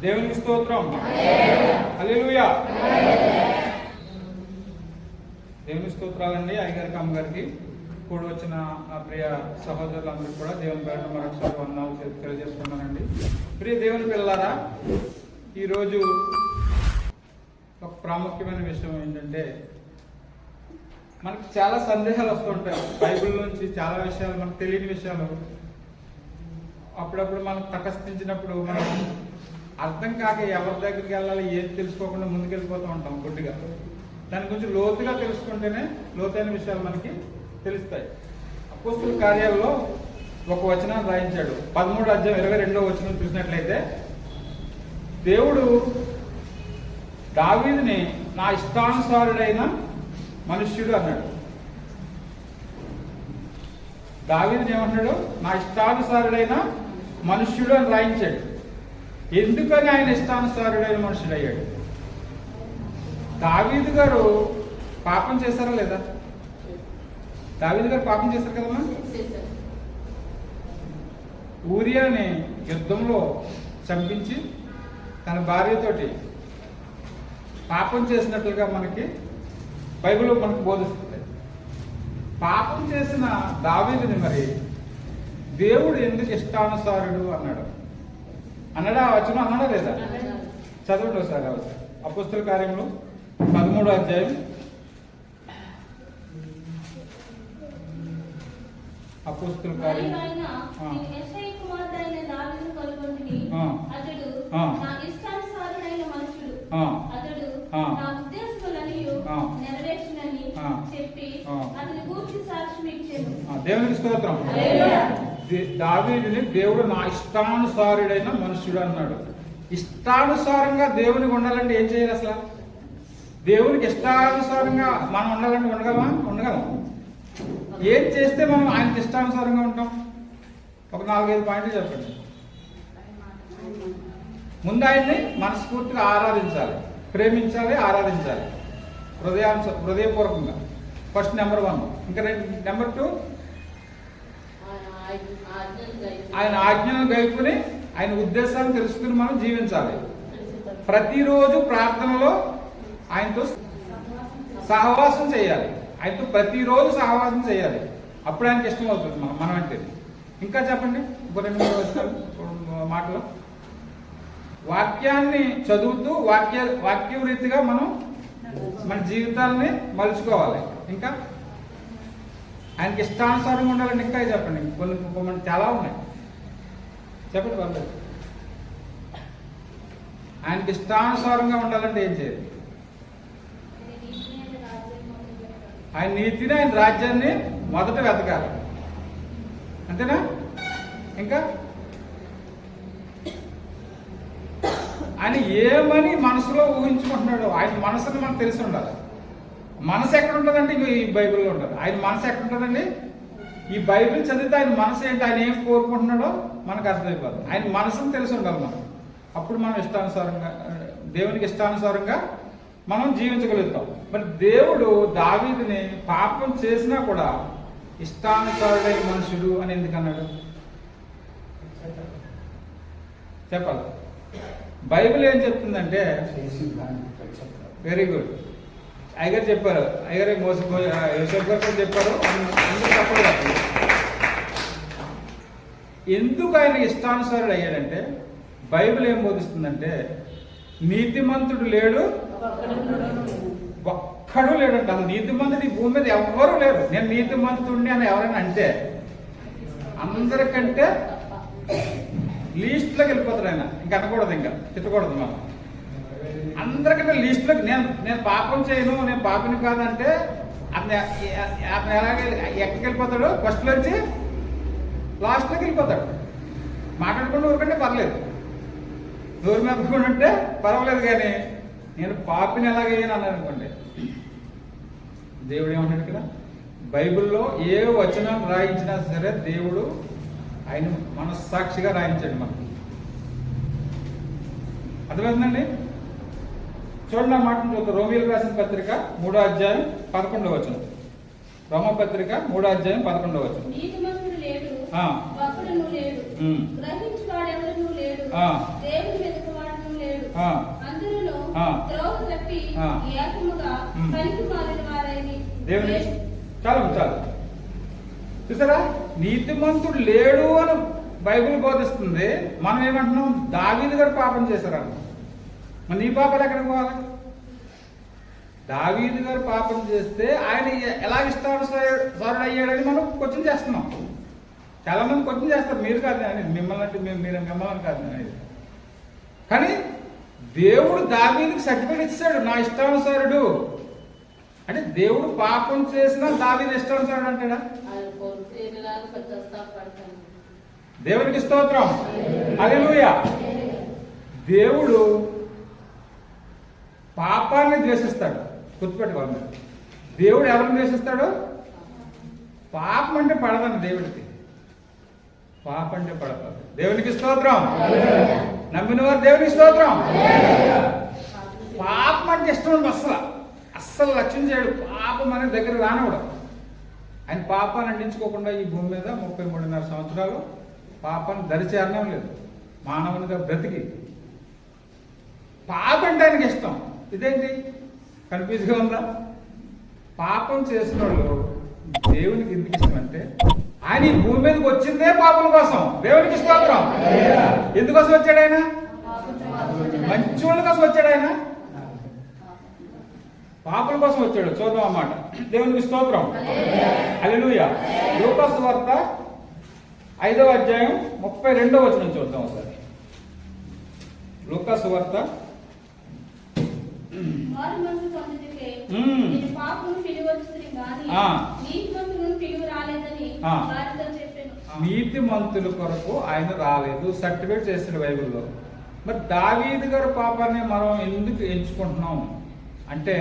దేవునికి స్తోత్రం. హల్లెలూయా. దేవుని స్తోత్రాలండి. అయ్యగారికి అమ్మగారికి కూడి వచ్చిన నా ప్రియ సహోదరులందరూ కూడా దేవుని పేరున మరొకసారి వందనాలు తెలియజేస్తున్నానండి. ప్రియ దేవుని పిల్లలారా, ఈరోజు ఒక ప్రాముఖ్యమైన విషయం ఏంటంటే, మనకి చాలా సందేహాలు వస్తుంటాయి. బైబిల్ నుంచి చాలా విషయాలు, మనకు తెలియని విషయాలు అప్పుడప్పుడు మనకు తటస్థించినప్పుడు మనం అర్థం కాక ఎవరి దగ్గరికి వెళ్ళాలి ఏది తెలుసుకోకుండా ముందుకెళ్ళిపోతూ ఉంటాం గుడ్డిగా. దాని గురించి లోతుగా తెలుసుకుంటేనే లోతైన విషయాలు మనకి తెలుస్తాయి. అపోస్తలుల కార్యాలలో ఒక వచనాన్ని రాయించాడు. 13వ అధ్యాయం 22వ వచనం చూసినట్లయితే, దేవుడు దావీదుని నా ఇష్టానుసారుడైన మనుష్యుడు అన్నాడు. దావీదుని ఏమంటున్నాడు? నా ఇష్టానుసారుడైన మనుష్యుడు అని రాయించాడు. ఎందుకని ఆయన ఇష్టానుసారుడైన మనుషుడు అయ్యాడు? దావీదు గారు పాపం చేశారా లేదా? దావీదు గారు పాపం చేశారు కదమ్మా. ఊరియాని యుద్ధంలో చంపించి తన భార్యతోటి పాపం చేసినట్లుగా మనకి బైబిల్లో మనకు బోధిస్తుంది. పాపం చేసిన దావీదుని మరి దేవుడు ఎందుకు ఇష్టానుసారుడు అన్నాడు? అన్నాడా? వచనం అన్నాడా లేదా? చదవండి ఒకసారి. అపోస్తలుల కార్యములు 13వ అధ్యాయం అపోస్తలుల కార్యం దేవునికి స్తోత్రం. దావీదుని దేవుడు నా ఇష్టానుసారుడైన మనుష్యుడు అన్నాడు. ఇష్టానుసారంగా దేవునికి ఉండాలంటే ఏం చేయాలి? అసలు దేవునికి ఇష్టానుసారంగా మనం ఉండాలంటే ఉండగలం. ఏం చేస్తే మనం ఆయనకి ఇష్టానుసారంగా ఉంటాం? ఒక 4-5 పాయింట్లు చెప్పండి. ముందు ఆయన్ని మనస్ఫూర్తిగా ఆరాధించాలి, ప్రేమించాలి, ఆరాధించాలి హృదయపూర్వకంగా. First number 1. ఇంకా నెంబర్ 2, ఆయన ఆజ్ఞలను గైకొని ఆయన ఉద్దేశాలను తెలుసుకుని మనం జీవించాలి. ప్రతిరోజు ప్రార్థనలో ఆయనతో సహవాసం చేయాలి. ఆయనతో ప్రతిరోజు సహవాసం చేయాలి. అప్పుడు ఆయనకి ఇష్టం అవుతుంది మనం అంటే. ఇంకా చెప్పండి, ఇంకో 2-3 మాటలు. వాక్యాన్ని చదువుతూ వాక్యం రీతిగా మనం మన జీవితాలని మలుచుకోవాలి. ఇంకా ఆయనకి ఇష్టానుసారంగా ఉండాలంటే ఇంకా చెప్పండి. కొన్ని చాలా ఉన్నాయి, చెప్పండి పర్లేదు. ఆయనకి ఇష్టానుసారంగా ఉండాలంటే ఏం చేయాలి? ఆయన నీతిని, ఆయన రాజ్యాన్ని మొదట వెతకాలి. అంతేనా? ఇంకా ఆయన ఏమని మనసులో ఊహించుకుంటున్నాడు, ఆయన మనసుని మనకు తెలిసి ఉండాలి. మనసు ఎక్కడ ఉంటుందంటే ఈ బైబిల్లో ఉంటుంది. ఆయన మనసు ఎక్కడ ఉంటుందండి? ఈ బైబిల్ చదివితే ఆయన మనసు ఏంటి, ఆయన ఏం కోరుకుంటున్నాడో మనకు అర్థమైపోతుంది. ఆయన మనసును తెలిసి ఉండాలి మనం. అప్పుడు మనం ఇష్టానుసారంగా, దేవునికి ఇష్టానుసారంగా మనం జీవించగలుగుతాం. మరి దేవుడు దావీదుని పాపం చేసినా కూడా ఇష్టానుసారుడైన మనుషుడు అని ఎందుకు అన్నాడు? చెప్పాలి. బైబిల్ ఏం చెప్తుందంటే, వెరీ గుడ్, అయ్యగారు చెప్పారు. అయ్యగారే యోసేపు గారు చెప్పారు. ఎందుకు ఆయన ఇష్టానుసారుడు అయ్యాడంటే, బైబిల్ ఏం బోధిస్తుందంటే, నీతిమంతుడు లేడు, ఒక్కడు లేడంట. అసలు నీతిమంతుడు ఈ భూమి మీద ఎవ్వరూ లేరు. నేను నీతిమంతుడిని అని ఎవరైనా అంటే అందరికంటే లీస్ట్లోకి వెళ్ళిపోతాడు ఆయన. ఇంకా అనకూడదు, ఇంకా తిట్టకూడదు మనం. అందరికంటే లీస్ట్లోకి నేను పాపం చేయను, నేను పాపిని కాదంటే అతను ఎలాగే ఎక్కడికి వెళ్ళిపోతాడు? ఫస్ట్లోంచి లాస్ట్లోకి వెళ్ళిపోతాడు. మాట్లాడుకుంటూ ఊరుకంటే పర్లేదు, నోరు మెదకుండా ఉంటే పర్వాలేదు. కానీ నేను పాపిని ఎలాగయ్యాను అన్నాను అనుకోండి, దేవుడు ఏమన్నాడు కదా, బైబిల్లో ఏ వచనం రాయించినా సరే దేవుడు ఆయన మనస్సాక్షిగా రాయించాడు మనకి. అర్థమైందండి? చూడండి ఆ మాటను చూద్దాం. రోమీయులకు రాసిన పత్రిక 3వ అధ్యాయం 11వ వచనం. రోమపత్రిక 3వ అధ్యాయం 11వ వచనం. ఆ, అందరూ ఆ, ద్రోహం తప్పి ఆ. ఏకముగా పనికి మారిన వారైని దేవుని చాలు చాలు చూసారా, నీతిమంతుడు లేడు అని బైబిల్ బోధిస్తుంది. మనం ఏమంటున్నాం, దావీదు గారు పాపం చేశారన్న. మరి నీ పాపాలు ఎక్కడికి పోవాలి? దావీదు గారు పాపం చేస్తే ఆయన ఎలా ఇష్టానుసారుడు అయ్యాడని మనం క్వశ్చన్ చేస్తున్నాం. చాలా మంది క్వశ్చన్ చేస్తారు, మీరు కాదు అని, మిమ్మల్ని అంటే మిమ్మల్ని కాదు అనేది. కానీ దేవుడు దావీదుకి సర్టిఫికేట్ ఇచ్చాడు, నా ఇష్టానుసారుడు అంటే. దేవుడు పాపం చేసినా దావీదు ఇష్టానుసారుడు అంటాడా? దేవునికి స్తోత్రం, హల్లెలూయా. దేవుడు పాపాన్ని ద్వేషిస్తాడు, గుర్తుపెట్టుకోండి. దేవుడు ఎవరిని ద్వేషిస్తాడు? పాపం అంటే పడదండి దేవుడికి, పాపం అంటే పడదు. దేవునికి స్తోత్రం, నమ్మిన వారు దేవునికి స్తోత్రం. పాపం అంటే ఇష్టం అస్సలు లక్ష్యం చేయడు, పాపం అనేది దగ్గర రానివ్వడు. ఆయన పాపాన్ని అంటించుకోకుండా ఈ భూమి మీద 33.5 సంవత్సరాలు పాపాన్ని దరిచేరడం లేదు. మానవునిగా బ్రతికి పాపం అంటే ఆయనకి ఇష్టం. ఇదేంటి కన్ఫ్యూజ్గా ఉందా? పాపం చేసిన వాళ్ళు దేవునికి ఎందుకు ఇష్టం అంటే, ఆయన ఈ భూమి మీదకి వచ్చిందే పాపల కోసం. దేవునికి స్తోత్రం. ఎందుకోసం వచ్చాడు ఆయన? మంచి వాళ్ళ కోసం వచ్చాడు ఆయన, పాపల కోసం వచ్చాడు. చూద్దాం అన్నమాట. దేవునికి స్తోత్రం, హల్లెలూయా. లూకా సువార్త 5వ అధ్యాయం 32వ వచనం చూద్దాం ఒకసారి. లూకా సువార్త నీతిమంతుల కొరకు ఆయన రాలేదు, సర్టిఫికేట్ చేస్తాడు బైబిల్లో. మరి దావీదు గారి పాపాన్ని మనం ఎందుకు ఎంచుకుంటున్నాం అంటే,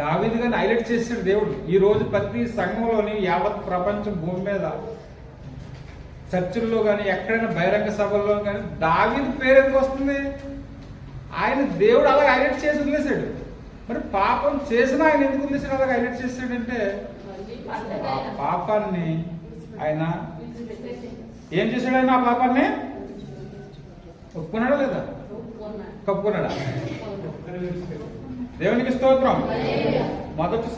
దావీదు గారిని హైలైట్ చేసాడు దేవుడు. ఈ రోజు ప్రతి సంఘంలోని యావత్ ప్రపంచం భూమి మీద చర్చిల్లో కానీ ఎక్కడైనా బహిరంగ సభల్లో కానీ దావీదు పేరు ఎందుకు వస్తుంది? ఆయన దేవుడు అలా హైలైట్ చేసి వదిలేశాడు. మరి పాపం చేసినా ఆయన ఎందుకు వదిలేశాడు, అలాగ హైలైట్ చేశాడంటే, ఆ పాపాన్ని ఆయన ఏం చేశాడు? ఆయన ఆ పాపాన్ని ఒప్పుకున్నాడా లేదా? కప్పుకున్నాడా? దేవునికి స్తోత్రం. మొదటి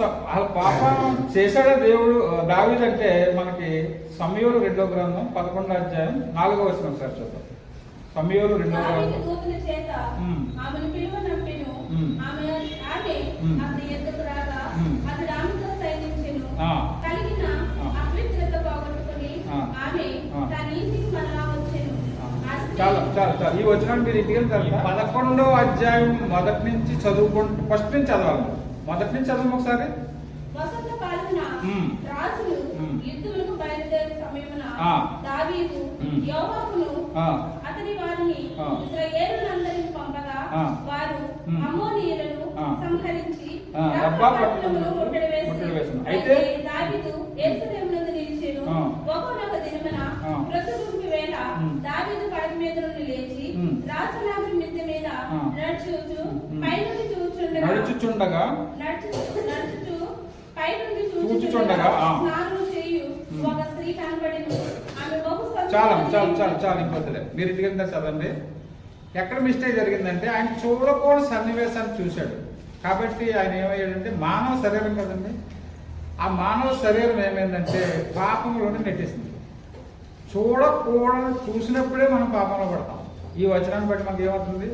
పాపం చేశాడా దేవుడు దావీదు అంటే, మనకి సమూయేలు 2వ గ్రంథం 11వ అధ్యాయం 4వ వచనం ఒకసారి చూద్దాం. సమూయేలు 2వ గ్రంథం. చాలు చాలు చాలు, ఈ వచనాన్ని మీరు ఇంటికి వెళ్తారు. 11వ అధ్యాయం మొదటి నుంచి చదువుకుంటూ, ఫస్ట్ నుంచి చదవాలి. మొదటి నుంచి చదవం ఒకసారి. అతని వారిని ఇశ్రాయేలులందరిని పంపగా వారు అమ్మోనీయులను సంహరించి అయితే దావీదు యెరూషలేమునందు నిలిచెను. ఒకనొక దినమున ప్రొద్దుగుంకు వేళ దావీదు పడక మీద నుండి లేచి రాజనగరం మిద్దె మీద నడుచుచు పైనుండి చూచుచుండగా పైనుండి చూచుచుండగా స్నానం చేయు ఒక స్త్రీ కనబడింది. ఆమె బహు చాలా ఇంకొద్దులే, మీరు ఇంటికి వెళ్తారు చదవండి. ఎక్కడ మిస్టేక్ జరిగిందంటే, ఆయన చూడకూడని సన్నివేశాన్ని చూశాడు. కాబట్టి ఆయన ఏమయ్యాడంటే, మానవ శరీరం కదండి, ఆ మానవ శరీరం ఏమైందంటే పాపంలోనే నెట్టేసింది. చూడకూడని చూసినప్పుడే మనం పాపంలో పడతాం. ఈ వచనాన్ని బట్టి మనకి ఏమవుతుంది?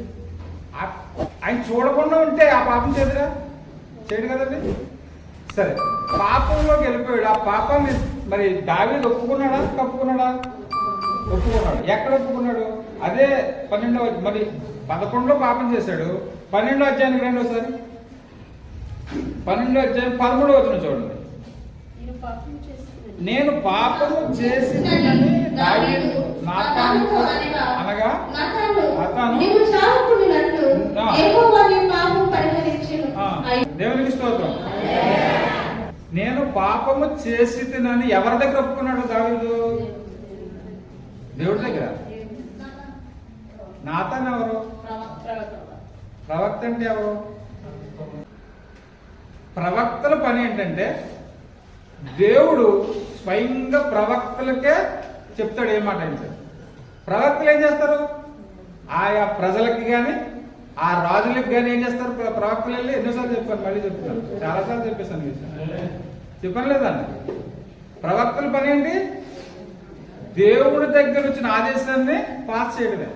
ఆయన చూడకుండా ఉంటే ఆ పాపం చేయడు కదండి. సరే, పాపంలోకి వెళ్ళిపోయాడు. ఆ పాపాన్ని మరి దావీదు ఒప్పుకున్నాడా, కప్పుకున్నాడా? ఒప్పుకున్నాడు. ఎక్కడ ఒప్పుకున్నాడు? అదే 12వ, మరి 11లో పాపం చేశాడు. 12వ అధ్యాయానికి రండి ఒకసారి. 12వ అధ్యాయం 13వ వచనం చూడండి. నేను పాపము చేసి దావీదు నాతానుకు అనగా దేవునికి స్తోత్రం. నేను పాపము చేసి తినని ఎవరి దగ్గర ఒప్పుకున్నాడు దావీదు? దేవుడి దగ్గర. నాతాన్ ఎవరు? ప్రవక్త అంటే ఎవరు? ప్రవక్తల పని ఏంటంటే, దేవుడు స్వయంగా ప్రవక్తలకే చెప్తాడు ఏ మాట అంటే. ప్రవక్తలు ఏం చేస్తారు? ఆయా ప్రజలకి కానీ ఆ రాజులకు కానీ ఏం చేస్తారు, ప్రవక్తలు వెళ్ళి ఎన్నోసార్లు చెప్పాను, మళ్ళీ చెప్తాను, చాలాసార్లు చెప్పేశాను ఈ విషయం. చెప్పాను లేదండి. ప్రవక్తల పని ఏంటి? దేవుడి దగ్గర వచ్చిన ఆదేశాన్ని పాస్ చేయడమే.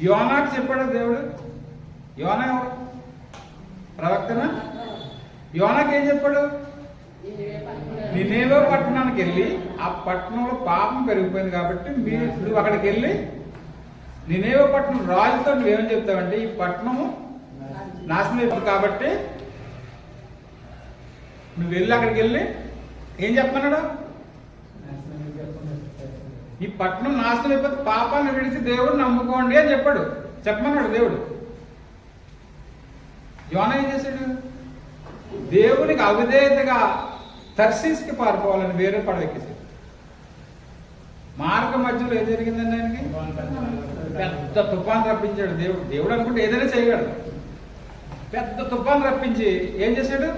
యోనాకు చెప్పాడు దేవుడు. యోనా ఎవరు? ప్రవక్తనా? యోనాకి ఏం చెప్పాడు? నినేవే పట్టణానికి వెళ్ళి ఆ పట్టణంలో పాపం పెరిగిపోయింది కాబట్టి నువ్వు అక్కడికి వెళ్ళి నినేవే పట్టణం రాజుతో నువ్వేం చెప్తావంటే ఈ పట్టణము నాశనం అయిపోతుంది కాబట్టి నువ్వు వెళ్ళి అక్కడికి వెళ్ళి ఏం చెప్పమన్నాడు? ఈ పట్టణం నాశనం అయిపోతే పాపాన్ని విడిచి దేవుడు నమ్ముకోండి అని చెప్పాడు, చెప్పమన్నాడు దేవుడు. యోనా ఏం చేశాడు? దేవునికి అవిధేయతగా తర్సీస్కి పారిపోవాలని వేరే పడవెక్కేసాడు. మార్గ మధ్యలో ఏం జరిగిందండి? ఆయనకి పెద్ద తుఫాన్ రప్పించాడు దేవుడు. దేవుడు అనుకుంటే ఏదైనా చేయగలడు. పెద్ద తుఫాన్ రప్పించి ఏం చేశాడు?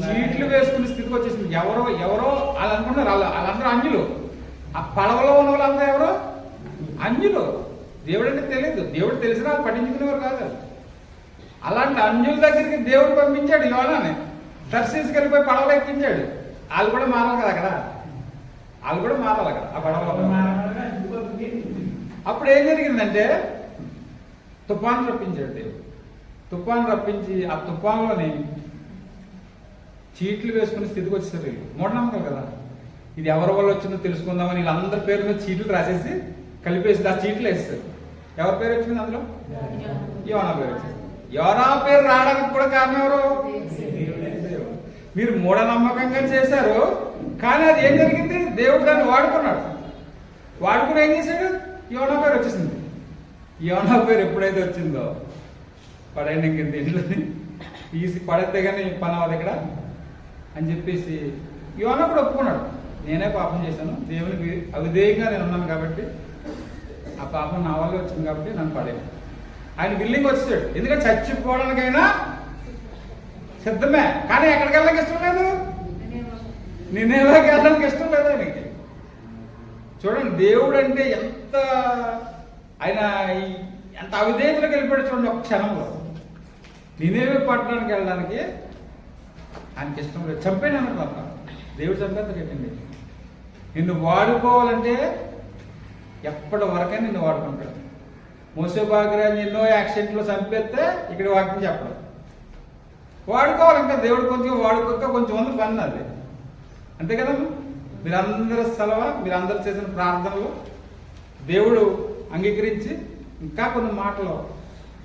చీట్లు వేసుకునే స్థితికి వచ్చేసింది. ఎవరో ఎవరో వాళ్ళు అనుకున్నారు, వాళ్ళందరూ అన్యులు. ఆ పడవలో ఉన్న వాళ్ళందరూ ఎవరో అన్యులు. దేవుడు అంటే తెలియదు. దేవుడు తెలిసిన వాళ్ళు పట్టించుకునేవారు కాదు. అలాంటి అన్యుల దగ్గరికి దేవుడు పంపించాడు యోనాని. దర్శించుకు వెళ్ళిపోయి పడవలో ఎక్కించాడు. వాళ్ళు కూడా మారాలి కదా అక్కడ, వాళ్ళు కూడా మారాలి కదా ఆ పడవలో. అప్పుడు ఏం జరిగిందంటే తుఫాను రప్పించాడు దేవుడు. తుఫాను రప్పించి ఆ తుఫాన్లోని చీట్లు వేసుకునే స్థితికి వచ్చేసారు వీళ్ళు. మూఢనమ్మకాలు కదా. ఇది ఎవరి వల్ల వచ్చిందో తెలుసుకుందామని వీళ్ళందరి పేరు మీద చీట్లు రాసేసి కలిపేసి ఆ చీట్లు వేస్తారు. ఎవరి పేరు వచ్చింది అందులో? యోనా పేరు వచ్చింది. యోనా పేరు రావడానికి కూడా కారణం ఎవరు? మీరు మూఢనమ్మకంగా చేశారు, కానీ అది ఏం జరిగింది? దేవుడు దాన్ని వాడుకున్నాడు. వాడుకుని ఏం చేశాడు? యోనా పేరు వచ్చేసింది. యోనా పేరు ఎప్పుడైతే వచ్చిందో పడేయండి, ఇంక దీంట్లో తీసి పడితే కానీ పని అవ్వదు ఇక్కడ అని చెప్పేసి యోనా కూడా ఒప్పుకున్నాడు. నేనే పాపం చేశాను, దేవునికి అవిధేయంగా నేను ఉన్నాను కాబట్టి ఆ పాపం నా వల్ల వచ్చింది కాబట్టి నన్ను పడేయండి. ఆయన బిల్లింగ్ వచ్చాడు. ఎందుకంటే చచ్చిపోవడానికైనా సిద్ధమే, కానీ ఎక్కడికి వెళ్ళడానికి ఇష్టం లేదు. నినేవాకి వెళ్ళడానికి ఇష్టం లేదు ఆయనకి. చూడండి దేవుడు అంటే ఎంత ఆయన ఎంత అవిధేయతలోకి వెళ్ళిపోయాడు చూడండి. ఒక క్షణంలో నినేవే పట్టడానికి వెళ్ళడానికి ఆయనకి ఇష్టం లేదు. చంపేనా తప్ప దేవుడు చంపేంతకేంటండి? నిన్ను వాడుకోవాలంటే ఎప్పటి వరకే నిన్ను వాడుకుంటాడు. మోసే భాగ్యరాజు ఎన్నో యాక్సిడెంట్లో చంపేస్తే ఇక్కడ వాక్యం చెప్పడం వాడుకోవాలి. ఇంకా దేవుడు కొంచెం వాడుకోక కొంచెం మంది పని అది అంతే కదా. మీరందరూ సెలవు, మీరందరూ చేసిన ప్రార్థనలు దేవుడు అంగీకరించి ఇంకా కొన్ని మాటలు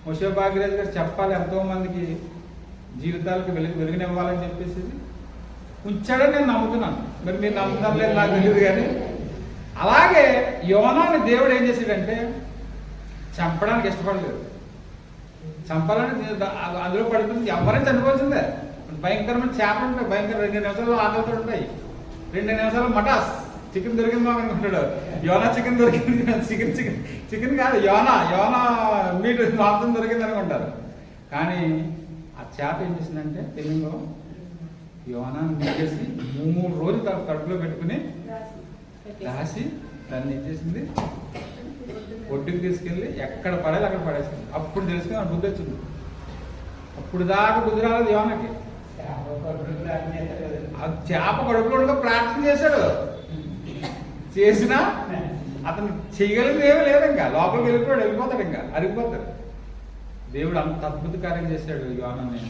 మోసే భాగ్యరాజు గారు చెప్పాలి, ఎంతోమందికి జీవితాలకు వెలుగునివ్వాలని చెప్పేసి ఉంచాడని నేను నమ్ముతున్నాను. మరి మీరు నమ్ముతాను లేదు నాకు తెలియదు. కానీ అలాగే యోనాని దేవుడు ఏం చేశాడంటే చంపడానికి ఇష్టపడలేదు. చంపాలని అందులో పడుతుంది. ఎవరైనా చనిపోవాల్సిందే. భయంకరమైన చేపలు ఉంటాయి, భయంకర 2 నిమిషాల్లో ఆకలితో ఉంటాయి. 2 నిమిషాలు మటాస్ చికెన్ దొరికిందో అనుకుంటాడు. యోనా చికెన్ దొరికింది, చికెన్ కాదు, యోనా మీట్ మాంసం దొరికింది అనుకుంటారు. కానీ ఆ చేప ఏం చేసిందంటే తెలుగులో యోనా చేసి 3 రోజులు కడుపులో పెట్టుకుని రాసి దాన్ని ఏం చేసింది, ఒడ్డుకి తీసుకెళ్ళి ఎక్కడ పడేది అక్కడ పడేసింది. అప్పుడు తెలుసుకుని ఆ బుద్ధి వచ్చింది. అప్పుడు దాకా బుద్ధి రాలేదు యోనాకి. ఆ చేప కడుపులో ప్రార్థన చేశాడు. చేసినా అతను చేయగలిగింది ఏమీ లేదు. ఇంకా లోపలికి వెళ్ళిపోతాడు, ఇంకా అరిగిపోతాడు. దేవుడు అంత అద్భుత కార్యం చేశాడు. యోనాని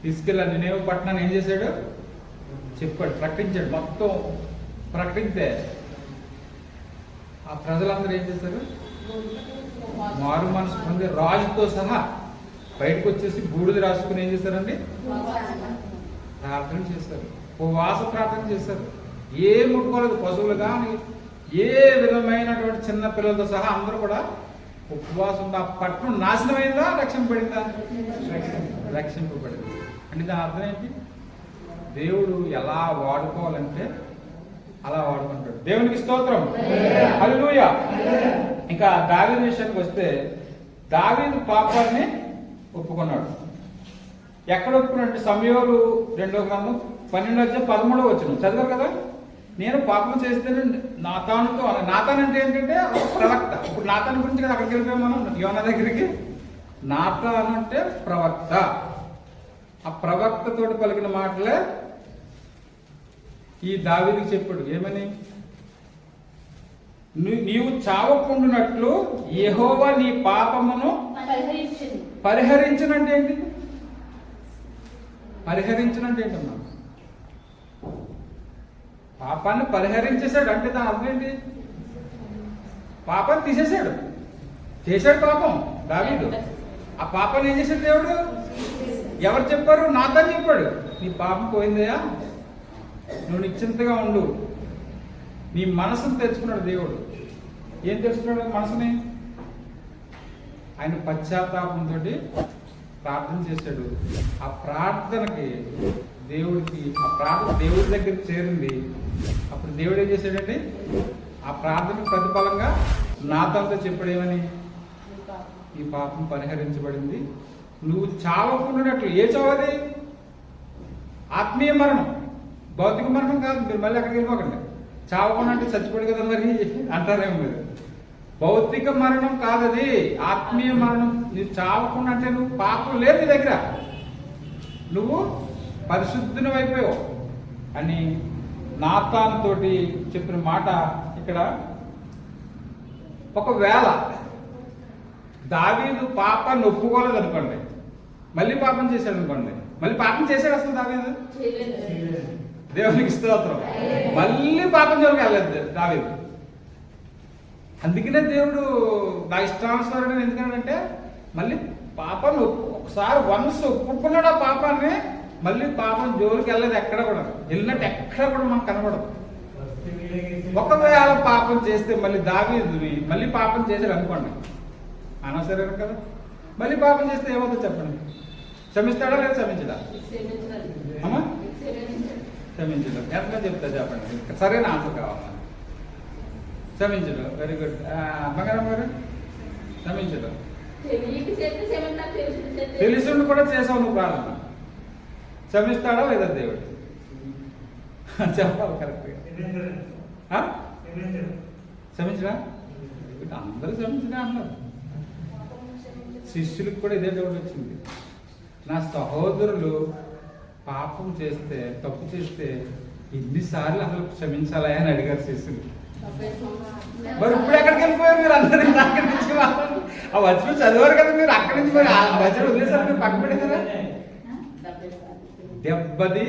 తీసుకెళ్ళి నినేవే పట్టణాన్ని ఏం చేశాడు చెప్పాడు, ప్రకటించాడు. మొత్తం ప్రకటించే ఆ ప్రజలందరూ ఏం చేశారు? మారు మనసు పొంది రాజుతో సహా బయటకు వచ్చేసి బూడిద రాసుకుని ఏం చేశారండి? ప్రార్థన చేశారు, ఉపవాస ప్రార్థన చేశారు. ఏ ముట్టుకోలేదు, పశువులు కానీ ఏ విధమైనటువంటి చిన్న పిల్లలతో సహా అందరూ కూడా ఉపవాసం ఉండి ఆ పట్టణం నాశనమైందా, రక్షింపబడిందా? రక్షింపబడింది. అంటే దాని అర్థం ఏంటి? దేవుడు ఎలా వాడుకోవాలంటే అలా వాడుకుంటాడు. దేవునికి స్తోత్రం, హల్లెలూయా. ఇంకా దావీదు విషయానికి వస్తే దావీదు పాపాన్ని ఒప్పుకున్నాడు. ఎక్కడ ఒప్పుకున్నట్టు? సమూయేలు 2వ గ్రంథం 12-13 వచ్చిన చదివారు కదా. నేను పాపం చేస్తే నాతానుతో, నాతాన్ అంటే ఏంటంటే ప్రవక్త. ఇప్పుడు నాతాన్ గురించి కదా అక్కడికి వెళ్ళిపోయాం మనం యోనా దగ్గరికి. నాతాను అంటే ప్రవక్త. ఆ ప్రవక్తతోటి పలికిన మాటలే ఈ దావీదుకి చెప్పాడు. ఏమని? నీవు చావకుండునట్లు యెహోవా నీ పాపమును పరిహరించినంటే ఏంటి? పరిహరించినంటే ఏంటమ్మా? పాపాన్ని పరిహరించేశాడు అంటే దాని అర్థం ఏంటి? పాపాన్ని తీసేశాడు. చేశాడు పాపం దావీదు. ఆ పాపాన్ని ఏం చేశాడు దేవుడు? ఎవరు చెప్పారు? నాతాను చెప్పాడు. నీ పాపం పోయిందయ్యా, నువ్వు నిశ్చింతగా ఉండు. నీ మనసును తెచ్చుకున్నాడు దేవుడు. ఏం తెచ్చుకున్నాడు మనసుని? ఆయన పశ్చాత్తాపంతో ప్రార్థన చేశాడు. ఆ ప్రార్థనకి దేవుడికి, ఆ ప్రార్థన దేవుడి దగ్గరికి చేరింది. అప్పుడు దేవుడు ఏం చేశాడండి? ఆ ప్రార్థనకు ప్రతిఫలంగా నాతానుతో చెప్పాడు ఏమని? ఈ పాపం పరిహరించబడింది, నువ్వు చావకుండానట్లు. ఏ చావది? ఆత్మీయ మరణం, భౌతిక మరణం కాదు. మీరు మళ్ళీ అక్కడికి వెళ్ళిపోకండి. చావకుండా అంటే చచ్చిపోడు కదా మరి అంటారేమో మీరు. భౌతిక మరణం కాదది, ఆత్మీయ మరణం. నువ్వు చావకుండా అంటే నువ్వు పాపం లేదు నీ దగ్గర, నువ్వు పరిశుద్ధుని అయిపోయావు అని నాతాను తోటి చెప్పిన మాట ఇక్కడ. ఒకవేళ దావీదు పాపాన్ని ఒప్పుకోలేదు అనుకోండి, మళ్ళీ పాపం చేశాడు అనుకోండి, మళ్ళీ పాపం చేశాడు అసలు దావీదు? దేవునికి స్తోత్రం. మళ్ళీ పాపం జోలికి వెళ్ళలేదు దావీదు. అందుకనే దేవుడు నా ఇష్టానుసారుడు ఎందుకంటే మళ్ళీ పాపాన్ని ఒకసారి వన్స్ ఒప్పుకున్నాడు ఆ పాపాన్ని, మళ్ళీ పాపం జోలికి వెళ్ళలేదు. ఎక్కడ కూడా వెళ్ళినట్టు ఎక్కడ కూడా మనకు కనబడదు. ఒకవేళ పాపం చేస్తే మళ్ళీ దావీదుని మళ్ళీ పాపం చేశాడు అనుకోండి, అనవసరం కదా. మళ్ళీ పాపం చేస్తే ఏమవుతుందో చెప్పండి? క్షమిస్తాడా లేదా? క్షమించడా? అమ్మా క్షమించడం. ఎంత చెప్తా చెప్పండి, సరైన ఆన్సర్ కావాలా? క్షమించడం. Very good. బంగారం గారు, క్షమించడం. తెలిసి కూడా చేసావు నువ్వు ప్రార్థన. క్షమిస్తాడా లేదా దేవుడు? చెప్పాలి కరెక్ట్గా. క్షమించరా? అందరూ క్షమించడా అన్నారు. శిష్యులకు కూడా ఇదే దేవుడు వచ్చింది. నా సహోదరులు పాపం చేస్తే, తప్పు చేస్తే ఎన్నిసార్లు అసలు క్షమించాలా అని అడిగారు శిష్యులు. మరి ఇప్పుడు ఎక్కడికి వెళ్ళిపోయారు మీరు అందరూ? అక్కడి నుంచి ఆ వచనం చదివారు కదా మీరు, అక్కడి నుంచి మరి ఆ వచనం వదిలేసారు, మీరు పక్కన పెట్టారా? 70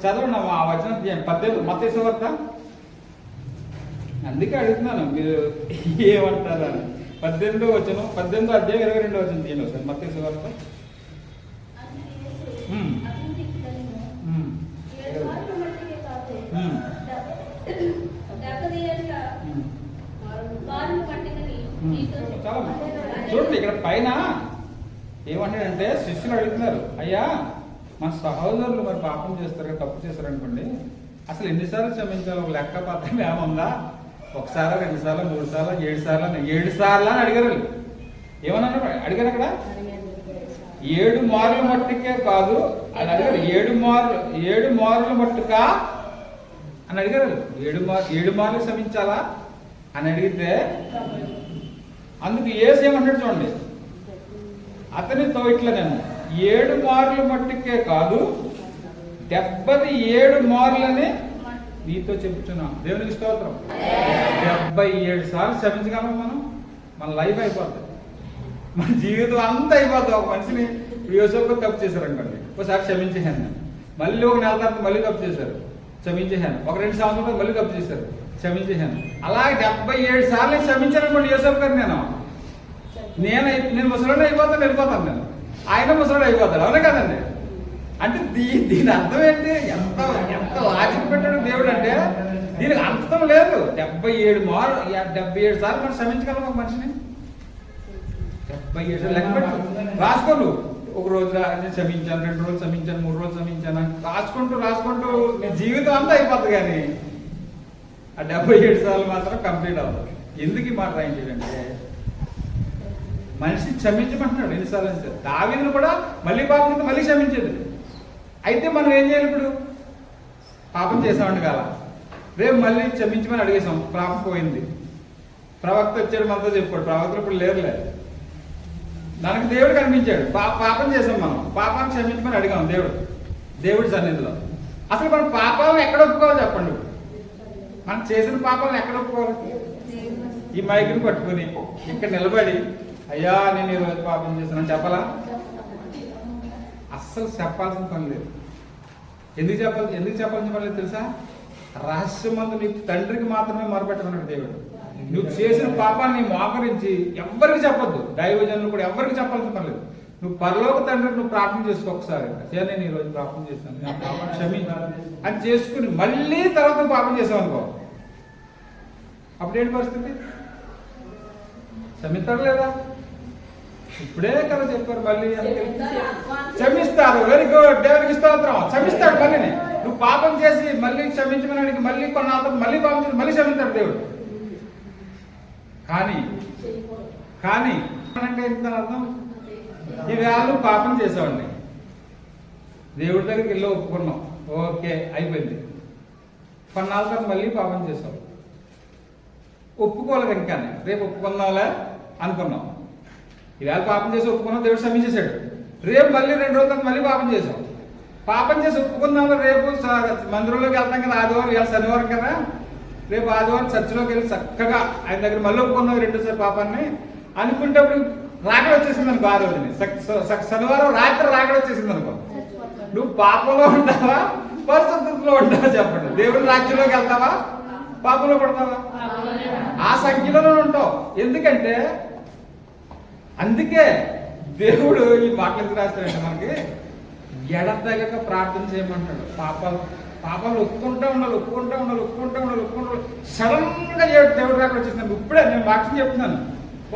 చదవండి ఆ వచనం 18 మత్తయి సువార్త. అందుకే అడుగుతున్నాను మీరు ఏమంటారు. 18వ వచనం, 18వ అధ్యాయం 22వ వచనం తీయండి సార్. మత్తయి సువార్త. చాలా చూడండి ఇక్కడ పైన ఏమంటాడంటే, శిష్యులు అడుగుతున్నారు, అయ్యా మన సహోదరులు మరి పాపం చేస్తారు, తప్పు చేస్తారు అనుకోండి, అసలు ఎన్నిసార్లు క్షమించాలి? ఒక లెక్క పత్రం ఏముందా? ఒకసారి, 2 సార్లు, 3 సార్లు, 7 సార్లు, 7 సార్లు అని అడిగారు. ఏమన్నా అడిగారు అక్కడ? 7 మార్లు మట్టుకే కాదు అని అడిగారు. 7 మార్లు మట్టుకా అని అడిగారు. 7 మార్లు క్షమించాలా అని అడిగితే అందుకు యేసు ఏమంటాడు చూడండి, అతనితో ఇట్లా నేను 7 మార్లు మట్టుకే కాదు 77 మార్లని నీతో చెప్తున్నా. దేవునికి స్తోత్రం. 77 సార్లు క్షమించగలం మనం, మన లైఫ్ అయిపోతుంది, మన జీవితం అంతా అయిపోతుంది. ఒక మనిషిని యోసేపు తప్పు చేశారు అనుకోండి, ఒకసారి క్షమించేసాను నేను, మళ్ళీ ఒక నెల తర్వాత మళ్ళీ తప్పు చేశారు, క్షమించేసాను, ఒక 2 సంవత్సరాలు మళ్ళీ తప్పు చేశారు, క్షమించేసాను. అలాగే 77 సార్లు క్షమించాను అనుకోండి యోసేపు గారు, నేను ముసలాడు అయిపోతాను, వెళ్ళిపోతాను నేను, ఆయన ముసలాడు అయిపోతాడు. అవునే కదండి? అంటే దీని అర్థం ఏంటి? ఎంత లాజిక్ పెట్టాడు దేవుడు అంటే దీనికి అర్థం లేదు. 77 సార్లు మనం క్షమించగలం ఒక మనిషిని. 77 లెక్క పెట్టు, రాసుకోను. ఒక రోజు నేను క్షమించాను, 2 రోజులు క్షమించాను, 3 రోజులు క్షమించాను, రాసుకుంటూ నీ జీవితం అంతా అయిపోతుంది. కానీ ఆ 77 సార్లు మాత్రం కంప్లీట్ అవుతుంది. ఎందుకు ఈ మాట రాయించాడంటే మనిషి క్షమించమంటున్నాడు ఎన్నిసార్లు అంటే. దావీదును కూడా మళ్ళీ పాపం మళ్ళీ క్షమించేది. అయితే మనం ఏం చేయాలి? ఇప్పుడు పాపం చేసామండి కాల, రేపు మళ్ళీ క్షమించమని అడిగేసాం, పాపం పోయింది, ప్రవక్త వచ్చాడు మనతో చెప్పాడు, ప్రవక్తలు ఇప్పుడు లేరులే, మనకు దేవుడు కనిపించాడు. పాపం చేసాం, మనం పాపాన్ని క్షమించమని అడిగాం దేవుడి సన్నిధిలో. అసలు మనం పాపాలను ఎక్కడ ఒప్పుకోవాలి చెప్పండి? మనం చేసిన పాపాలను ఎక్కడ ఒప్పుకోవాలి? ఈ మైకుని పట్టుకుని ఇక్కడ నిలబడి అయ్యా నేను ఈరోజు పాపం చేశానని చెప్పాలా? అస్సలు చెప్పాల్సిన పని లేదు. ఎందుకు చెప్పాల్సిన పని లేదు తెలుసా? రహస్యమందు నీ తండ్రికి మాత్రమే మొరపెట్టమన్నాడు దేవుడు. నువ్వు చేసిన పాపాన్ని మోకరించి ఎవ్వరికి చెప్పొద్దు. దైవజనులు కూడా ఎవ్వరికి చెప్పాల్సిన పని లేదు. నువ్వు పరలోక తండ్రికి నువ్వు ప్రార్థన చేసుకో ఒకసారి. అయ్యా నేను ఈరోజు ప్రార్థన చేశాను, నేను పాపం క్షమించాను అని చేసుకుని మళ్ళీ తర్వాత నువ్వు పాపం చేసావు అనుకో, అప్పుడేంటి పరిస్థితి? క్షమిస్తాడు లేదా? ఇప్పుడే కదా చెప్పారు. మళ్ళీ క్షమిస్తారు. వెరీ గుడ్, దేవునికి స్తోత్రం. క్షమిస్తాడు. మళ్ళీ నువ్వు పాపం చేసి మళ్ళీ క్షమించమని మళ్ళీ కొన్నాళ్ళతో మళ్ళీ పాపం చేసి మళ్ళీ క్షమిస్తాడు దేవుడు. కానీ అంటే ఎంత అర్థం? ఈవేళ పాపం చేసావండి, దేవుడి దగ్గరికి వెళ్ళి ఒప్పుకున్నాం, ఓకే అయిపోయింది. కొన్నాళ్ళ తర్వాత మళ్ళీ పాపం చేసావు, ఒప్పుకోలేదు. ఇంకా రేపు ఒప్పుకుందాంలే అనుకున్నాం. ఈవేళ పాపం చేసి ఒప్పుకున్నాం, దేవుడు క్షమించేశాడు. రేపు మళ్ళీ 2 రోజుల తర్వాత మళ్ళీ పాపం చేసాం. పాపం చేసి ఒప్పుకుందాం, రేపు మందిరంలోకి వెళ్తాం కదా, ఆదివారం, ఇవాళ శనివారం కదా, రేపు ఆదివారం చర్చిలోకి వెళ్ళి చక్కగా ఆయన దగ్గర మళ్ళీ ఒప్పుకున్నాం 2సారి పాపాన్ని అనుకుంటేప్పుడు రాకడ వచ్చేసింది అనుకో. ఆ రోజుని శనివారం రాత్రి రాకడ వచ్చేసింది అనుకో. నువ్వు పాపంలో ఉంటావా, పరిశుద్ధతలో ఉంటావా చెప్పండి? దేవుడి రాజ్యంలోకి వెళ్తావా, పాపంలో పడతావా? ఆ సంఖ్యలోనే ఉంటావు. ఎందుకంటే అందుకే దేవుడు ఈ మాటలు ఎందుకు రాస్తాడంటే మనకి ఎడతెగక ప్రార్థన చేయమంటాడు. పాపాలు ఒప్పుకుంటా ఉండాలి. సడన్ గా దేవుడు రాకడ వచ్చేసింది. ఇప్పుడే నేను వాక్యం చెప్తున్నాను,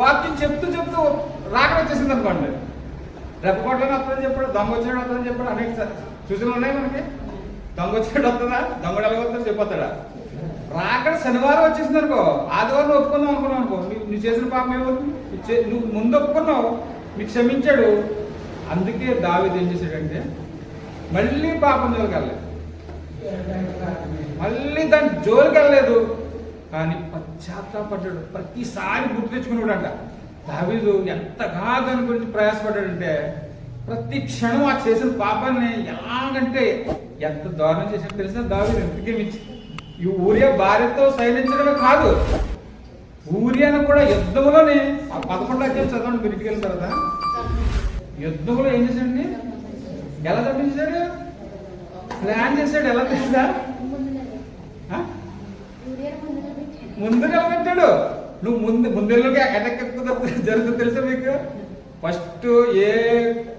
వాక్యం చెప్తూ రాకడ వచ్చేసింది అనుకోండి. రెప్పకోట్లని వస్తుందని చెప్పాడు, దొంగ వచ్చాడు వస్తుందని చెప్పాడు. అనేక సూచనలు ఉన్నాయి మనకి. దొంగ వచ్చాడు వస్తుందా, దొంగడు ఎలా వస్తుందని చెప్పొస్తాడా? రాకడ శనివారం వచ్చేసింది అనుకో, ఆదివారం నువ్వు ఒప్పుకుందాం అనుకున్నావు అనుకో, నువ్వు చేసిన పాపం ఏమవుతుంది? నువ్వు ముందు ఒప్పుకున్నావు, నీకు క్షమించాడు. అందుకే దావీదు ఏం చేశాడంటే మళ్ళీ పాపం జోలికి వెళ్ళలేదు, మళ్ళీ దాని జోలికి వెళ్ళలేదు. కానీ పశ్చాత్తాపడ్డాడు. ప్రతిసారి గుర్తు తెచ్చుకున్నాడంట. దావీదు ఎంతగా దాని గురించి ప్రయాసపడ్డాడంటే ప్రతి క్షణం ఆ చేసిన పాపాన్ని ఎలాగంటే ఎంత దారుణం చేసాడు తెలిసిన దావీదు. ఎందుకే మించి ఈ ఊరియా భార్యతో సైనించడమే కాదు, ఊరియాను కూడా యుద్ధంలోనే 11వ అధ్యాయం చదవండి మీరు ఇంటికి వెళ్ళిన తర్వాత. యుద్ధంలో ఏం చేశాడండి? ఎలా తప్పించాడు? ప్లాన్ చేశాడు. ఎలా తెలుసా? ముందు నిలబెట్టాడు. నువ్వు ముందులోకి అటాక్ జరుగుతుంది తెలుసా మీకు? ఫస్ట్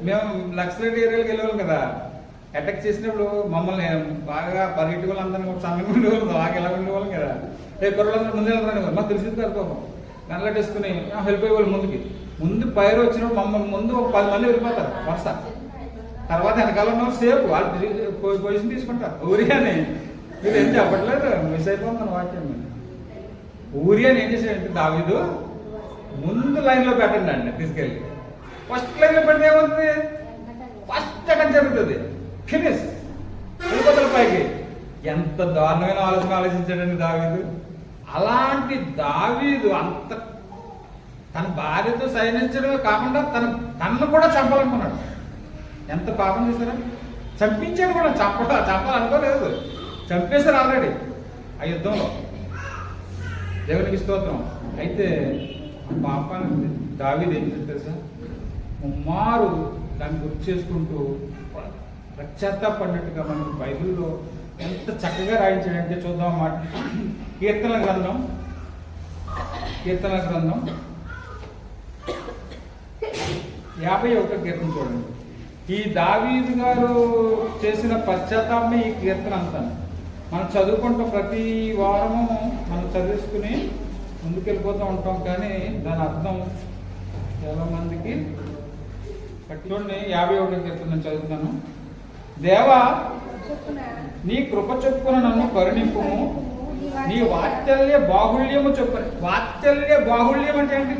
మేము నక్సలైట్ ఏరియాలోకి వెళ్ళేవాళ్ళం కదా, అటాక్ చేసినప్పుడు మమ్మల్ని బాగా పరిగెట్టి వాళ్ళందరినీ సన్నగా ఉండేవాళ్ళం, బాగా ఎలా ఉండేవాళ్ళం కదా. కుర్రలందరూ ముందు వెళ్ళారు, మాకు తెలిసింది కదా పాపం. నల్లటేసుకుని హెల్ప్ అయ్యేవాళ్ళు. ముందు పైరు వచ్చినప్పుడు మమ్మల్ని ముందు ఒక 10 మంది వెళ్ళిపోతారు వరుస. తర్వాత వెనకాల సేపు వాళ్ళు పొజిషన్ తీసుకుంటారు. ఊరియాని మీరు ఏం చెప్పట్లేదు, మిస్ అయిపోతుంది వాక్యం. ఊరియాని ఏం చేశాడంటే దావీదు ముందు లైన్లో పెట్టండి అండి, తీసుకెళ్ళి ఫస్ట్ లైన్లో పెడితే ఏమవుతుంది? ఫస్ట్ అక్కడ జరుగుతుంది, ఫినిష్ వెళ్ళిపోతారు పైకి. ఎంత దారుణమైన ఆలోచించాడండి దావీదు. అలాంటి దావీదు అంత తన భార్యతో సైనించడమే కాకుండా తనను కూడా చంపాలనుకున్నాడు. ఎంత పాపం చేశారా? చంపించాడు కూడా. చంపాలనుకోలేదు, చంపేశారు ఆల్రెడీ ఆ యుద్ధంలో. దేవునికి స్తోత్రం. అయితే ఆ పాపాన్ని దావీదు ఏం చేశాడు తెలుసా? ముమ్మారు దాన్ని గుర్తు చేసుకుంటూ పశ్చాత్తాపడినట్టుగా మనకు బైబిల్లో ఎంత చక్కగా రాయించాడంటే చూద్దాం అన్నమాట. కీర్తనల గ్రంథం 51వ కీర్తన చూడండి. ఈ దావీదు గారు చేసిన పశ్చాత్తాపమే ఈ కీర్తన అంతా. మనం చదువుకుంటాం, ప్రతి వారము మనం చదివేసుకుని ముందుకెళ్ళిపోతూ ఉంటాం. కానీ దాని అర్థం చాలా మందికి చూడండి. 51వ కీర్తన నేను చదువుతాను. దేవా, నీ కృప చొప్పున నన్ను కరుణింపుము, నీ వాత్సల్య బాహుళ్యము చొప్పున. వాత్సల్య బాహుళ్యం అంటే ఏంటి?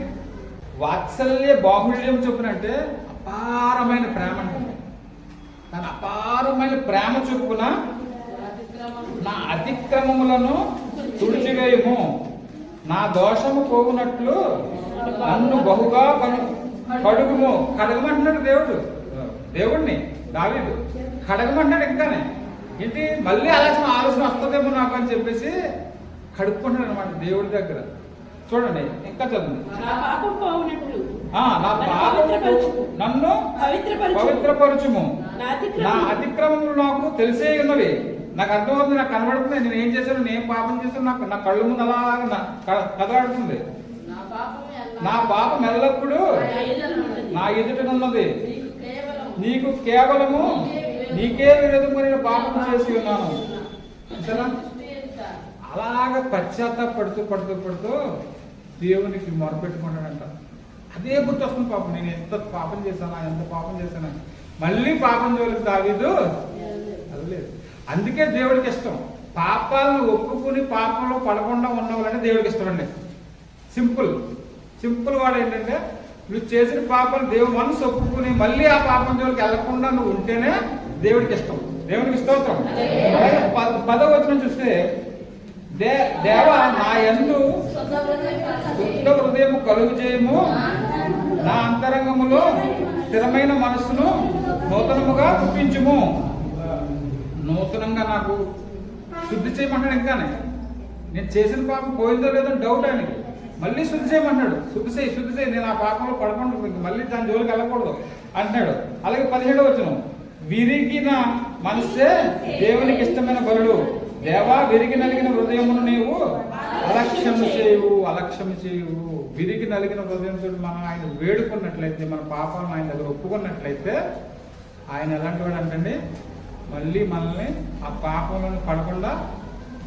వాత్సల్య బాహుళ్యం చొప్పున అంటే అపారమైన ప్రేమ అంటే. తన అపారమైన ప్రేమ చొప్పున నా అతిక్రమములను తుడిచివేయము, నా దోషము పోవునట్లు నన్ను బహుగా కడుగుము. కడగమంటున్నాడు దేవుడిని దావీదు కడగమంటున్నాడు. ఇంకానే ఏంటి మళ్ళీ ఆలోచన వస్తుందేమో నాకు అని చెప్పేసి కడుక్కుంటున్నాడు అనమాట దేవుడి దగ్గర. చూడండి ఇంకా చదువు. నా పాపం పోవునట్లు నా పాపం నన్ను పవిత్రపరచుము. నా అతిక్రమములు నాకు తెలిసే ఉన్నవి. నాకు అర్థమవుతుంది, నాకు కనబడుతుంది. నేను ఏం చేశాను, నేను పాపం చేశాను. నాకు నా కళ్ళు ముందు అలాగా కదలాడుతుంది. నా పాపం ఎల్లప్పుడూ నా ఎదుటనున్నది. నీకు కేవలము నీకే విరోధమైన పాపం చేసి ఉన్నాను. అలాగా పశ్చాత్తాపడుతూ పడుతూ దేవునికి మొరపెట్టుకున్నాడంట. అదే గుర్తొస్తుంది. పాపం నేను ఎంత పాపం చేశానా మళ్ళీ పాపం జోలికి దావీదు అదలేదు. అందుకే దేవుడికి ఇష్టం పాపాలను ఒప్పుకుని పాపంలో పడకుండా ఉన్నవాళ్ళంటే దేవుడికి ఇష్టం అండి. సింపుల్ వాడు ఏంటంటే నువ్వు చేసిన పాపాలు దేవుడు మనసు ఒప్పుకుని మళ్ళీ ఆ పాపం జోలికి వెళ్లకుండా నువ్వు ఉంటేనే దేవుడికి ఇష్టం. దేవుడికి స్తోత్రం. 10వ వచనం చూస్తే దేవా నా యందు శుద్ధ హృదయము కలుగు చేయము, నా అంతరంగములో స్థిరమైన మనస్సును నూతనముగా పుట్టించుము. నూతనంగా నాకు శుద్ధి చేయమంటాడు. ఇంకానే నేను చేసిన పాపం పోయిందో లేదో డౌట్ ఆయనకి. మళ్ళీ శుద్ధి చేయమంటాడు. శుద్ధి చేయి నేను ఆ పాపంలో పడకుండా మళ్ళీ దాని జోలికి వెళ్ళకూడదు అంటున్నాడు. అలాగే 17వ వచనం విరిగిన మనస్సే దేవునికి ఇష్టమైన బలుడు. దేవా విరిగి నలిగిన హృదయమును నీవు అలక్ష్యము చేయవు. విరిగి నలిగిన హృదయంతో మనం ఆయన వేడుకున్నట్లయితే, మన పాపాలను ఆయన దగ్గర ఒప్పుకున్నట్లయితే ఆయన ఎలాంటి వాడు అంటే మళ్ళీ మనల్ని ఆ పాపంలోని పడకుండా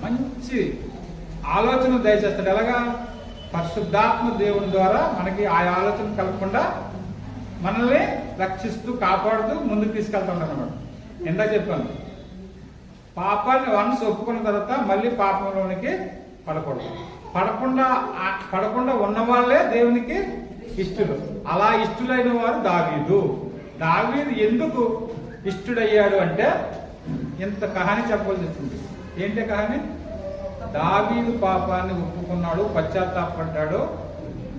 మంచి ఆలోచన దయచేస్తాడు. ఎలాగా? పరిశుద్ధాత్మ దేవుని ద్వారా మనకి ఆ ఆలోచన కలగకుండా మనల్ని రక్షిస్తూ కాపాడుతూ ముందుకు తీసుకెళ్తాడు అన్నమాట. ఇందాక చెప్పాను, పాపాన్ని వన్స్ ఒప్పుకున్న తర్వాత మళ్ళీ పాపంలోనికి పడకుండా ఉన్నవాళ్లే దేవునికి ఇష్టలు. అలా ఇష్టలైన వారు దావీదు ఎందుకు ఇష్టడయ్యాడు అంటే ఇంత కహాని చెప్పవలసి వచ్చింది. ఏంటి కహాని? దావీదు పాపాన్ని ఒప్పుకున్నాడు, పశ్చాత్తాపడ్డాడు,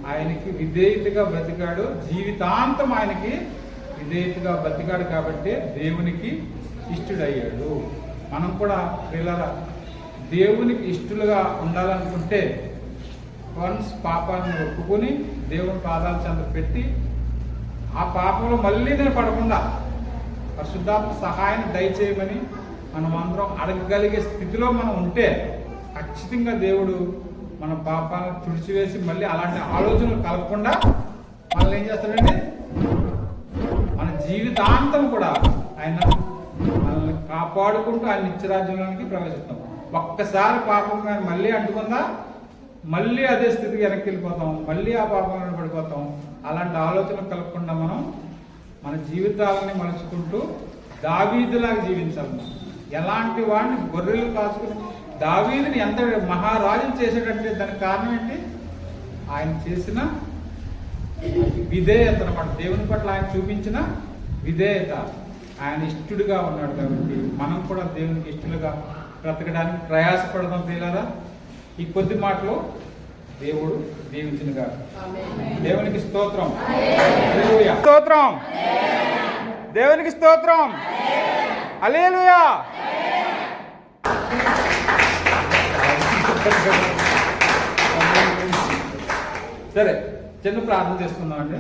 ఆయనకి విధేయతగా బ్రతికాడు, జీవితాంతం ఆయనకి విధేయతగా బ్రతికాడు కాబట్టి దేవునికి ఇష్టడయ్యాడు. మనం కూడా పిల్లల దేవునికి ఇష్టలుగా ఉండాలనుకుంటే వన్స్ పాపాన్ని ఒప్పుకొని దేవుని పాదాల చెంత పెట్టి ఆ పాపంలో మళ్ళీ నేను పడకుండా పరిశుద్ధాత్మ సహాయాన్ని దయచేయమని మనం అందరం అడగగలిగే స్థితిలో మనం ఉంటే ఖచ్చితంగా దేవుడు మన పాపాలను తుడిచివేసి మళ్ళీ అలాంటి ఆలోచనలు కలగకుండా మనల్ని ఏం చేస్తాడండి, మన జీవితాంతం కూడా ఆయన మనల్ని కాపాడుకుంటూ ఆయన నిత్యరాజ్యంలోనికి ప్రవేశిస్తాం. ఒక్కసారి పాపం కానీ మళ్ళీ అంటుకుందా మళ్ళీ అదే స్థితికి వెనక్కి వెళ్ళిపోతాం, మళ్ళీ ఆ పాపంలో పడిపోతాం. అలాంటి ఆలోచనలు కలగకుండా మనం మన జీవితాలని మలుచుకుంటూ దావీదులాగా జీవించాలి. ఎలాంటి వాడిని గొర్రెలు కాచుకుని దావీదుని ఎంత మహారాజుని చేసేటంటే దానికి కారణం ఏంటి? ఆయన చేసిన విధేయత అన్నమాట. దేవుని పట్ల ఆయన చూపించిన విధేయత. ఆయన ఇష్టడుగా ఉన్నాడు కాబట్టి మనం కూడా దేవునికి ఇష్టలుగా బ్రతకడానికి ప్రయాసపడదాం పిల్లరా. ఈ కొద్ది మాటలు దేవుడు దీవించినగా. దేవునికి స్తోత్రం, స్తోత్రం, దేవునికి స్తోత్రం, హల్లెలూయా. సరే, చిన్న ప్రార్థన చేసుకుందాం అండి.